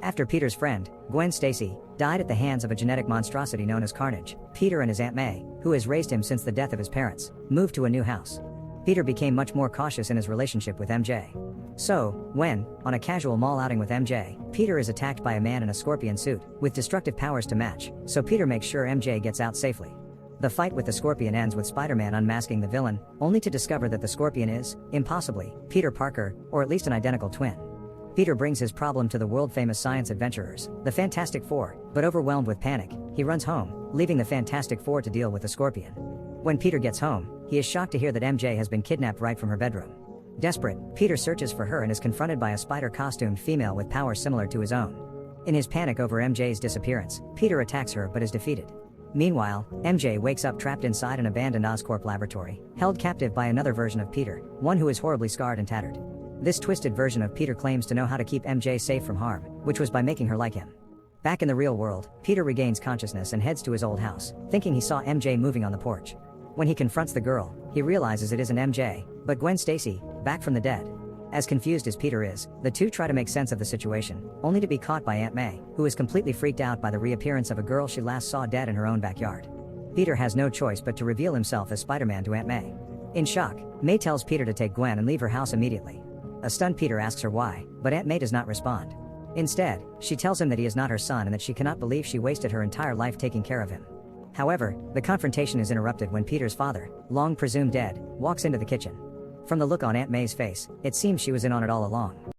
After Peter's friend, Gwen Stacy, died at the hands of a genetic monstrosity known as Carnage, Peter and his Aunt May, who has raised him since the death of his parents, moved to a new house. Peter became much more cautious in his relationship with MJ. So, when, on a casual mall outing with MJ, Peter is attacked by a man in a scorpion suit, with destructive powers to match, so Peter makes sure MJ gets out safely. The fight with the scorpion ends with Spider-Man unmasking the villain, only to discover that the scorpion is, impossibly, Peter Parker, or at least an identical twin. Peter brings his problem to the world-famous science adventurers, the Fantastic Four, but overwhelmed with panic, he runs home, leaving the Fantastic Four to deal with the scorpion. When Peter gets home, he is shocked to hear that MJ has been kidnapped right from her bedroom. Desperate, Peter searches for her and is confronted by a spider-costumed female with powers similar to his own. In his panic over MJ's disappearance, Peter attacks her but is defeated. Meanwhile, MJ wakes up trapped inside an abandoned Oscorp laboratory, held captive by another version of Peter, one who is horribly scarred and tattered. This twisted version of Peter claims to know how to keep MJ safe from harm, which was by making her like him. Back in the real world, Peter regains consciousness and heads to his old house, thinking he saw MJ moving on the porch. When he confronts the girl, he realizes it isn't MJ, but Gwen Stacy, back from the dead. As confused as Peter is, the two try to make sense of the situation, only to be caught by Aunt May, who is completely freaked out by the reappearance of a girl she last saw dead in her own backyard. Peter has no choice but to reveal himself as Spider-Man to Aunt May. In shock, May tells Peter to take Gwen and leave her house immediately. A stunned Peter asks her why, but Aunt May does not respond. Instead, she tells him that he is not her son and that she cannot believe she wasted her entire life taking care of him. However, the confrontation is interrupted when Peter's father, long presumed dead, walks into the kitchen. From the look on Aunt May's face, it seems she was in on it all along.